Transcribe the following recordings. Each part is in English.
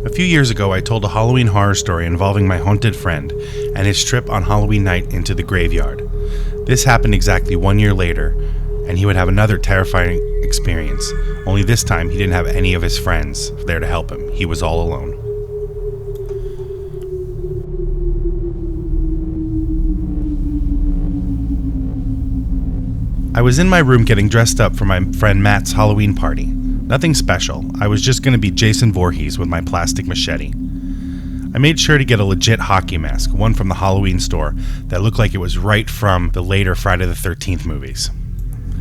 A few years ago, I told a Halloween horror story involving my haunted friend and his trip on Halloween night into the graveyard. This happened exactly 1 year later, and he would have another terrifying experience. Only this time, he didn't have any of his friends there to help him. He was all alone. I was in my room getting dressed up for my friend Matt's Halloween party. Nothing special. I was just going to be Jason Voorhees with my plastic machete. I made sure to get a legit hockey mask, one from the Halloween store that looked like it was right from the later Friday the 13th movies.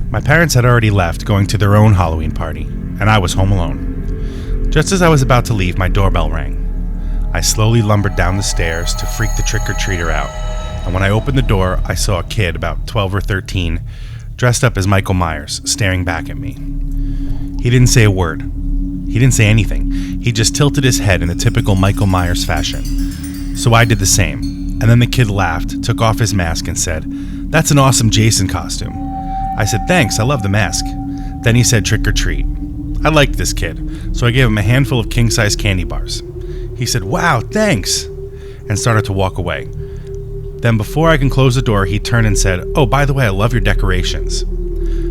My parents had already left, going to their own Halloween party, and I was home alone. Just as I was about to leave, my doorbell rang. I slowly lumbered down the stairs to freak the trick-or-treater out, and when I opened the door, I saw a kid about 12 or 13, dressed up as Michael Myers, staring back at me. He didn't say a word. He didn't say anything. He just tilted his head in the typical Michael Myers fashion. So I did the same, and then the kid laughed, took off his mask, and said, "That's an awesome Jason costume." I said, "Thanks, I love the mask." Then he said, "Trick or treat." I liked this kid, so I gave him a handful of king-size candy bars. He said, "Wow, thanks," and started to walk away. Then before I can close the door, he turned and said, "Oh, by the way, I love your decorations."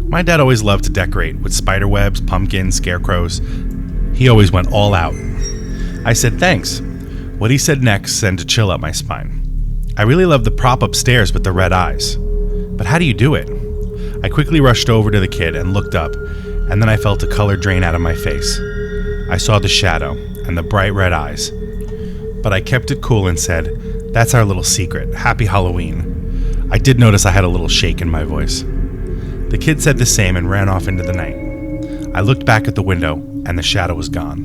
My dad always loved to decorate with spider webs, pumpkins, scarecrows. He always went all out. I said, "Thanks." What he said next sent a chill up my spine. "I really love the prop upstairs with the red eyes. But how do you do it?" I quickly rushed over to the kid and looked up, and then I felt a color drain out of my face. I saw the shadow and the bright red eyes. But I kept it cool and said, "That's our little secret. Happy Halloween." I did notice I had a little shake in my voice. The kid said the same and ran off into the night. I looked back at the window, and the shadow was gone.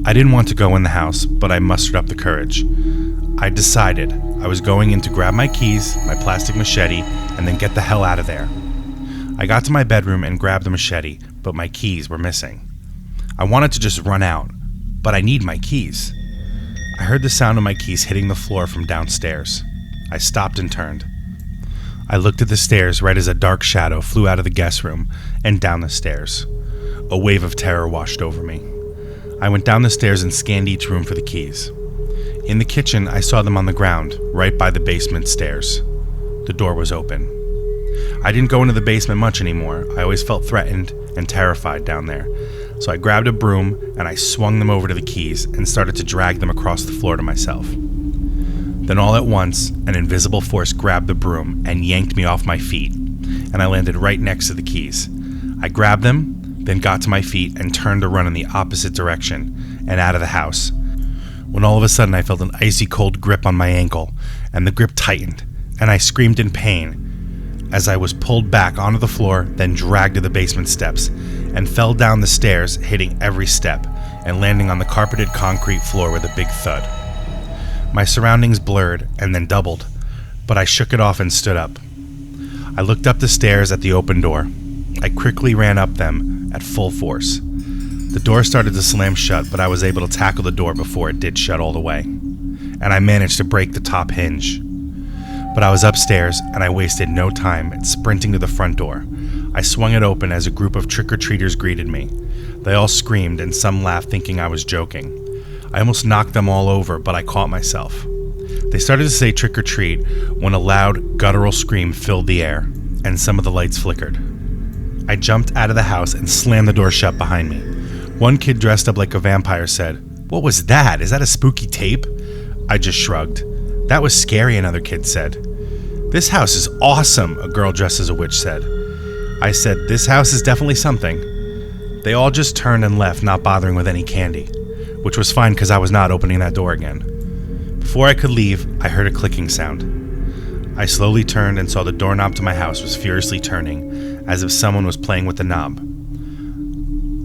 I didn't want to go in the house, but I mustered up the courage. I decided I was going in to grab my keys, my plastic machete, and then get the hell out of there. I got to my bedroom and grabbed the machete, but my keys were missing. I wanted to just run out, but I need my keys. I heard the sound of my keys hitting the floor from downstairs. I stopped and turned. I looked at the stairs right as a dark shadow flew out of the guest room and down the stairs. A wave of terror washed over me. I went down the stairs and scanned each room for the keys. In the kitchen, I saw them on the ground, right by the basement stairs. The door was open. I didn't go into the basement much anymore. I always felt threatened and terrified down there. So I grabbed a broom and I swung them over to the keys and started to drag them across the floor to myself. Then all at once, an invisible force grabbed the broom and yanked me off my feet, and I landed right next to the keys. I grabbed them, then got to my feet and turned to run in the opposite direction and out of the house, when all of a sudden I felt an icy cold grip on my ankle, and the grip tightened, and I screamed in pain as I was pulled back onto the floor, then dragged to the basement steps, and fell down the stairs, hitting every step, and landing on the carpeted concrete floor with a big thud. My surroundings blurred and then doubled, but I shook it off and stood up. I looked up the stairs at the open door. I quickly ran up them at full force. The door started to slam shut, but I was able to tackle the door before it did shut all the way, and I managed to break the top hinge. But I was upstairs, and I wasted no time at sprinting to the front door. I swung it open as a group of trick-or-treaters greeted me. They all screamed, and some laughed, thinking I was joking. I almost knocked them all over, but I caught myself. They started to say trick or treat when a loud, guttural scream filled the air, and some of the lights flickered. I jumped out of the house and slammed the door shut behind me. One kid dressed up like a vampire said, "What was that? Is that a spooky tape?" I just shrugged. "That was scary," another kid said. "This house is awesome," a girl dressed as a witch said. I said, "This house is definitely something." They all just turned and left, not bothering with any candy, which was fine because I was not opening that door again. Before I could leave, I heard a clicking sound. I slowly turned and saw the doorknob to my house was furiously turning, as if someone was playing with the knob.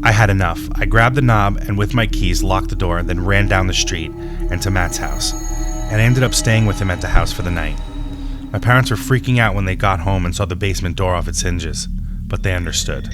I had enough. I grabbed the knob and with my keys locked the door, then ran down the street and to Matt's house, and I ended up staying with him at the house for the night. My parents were freaking out when they got home and saw the basement door off its hinges, but they understood.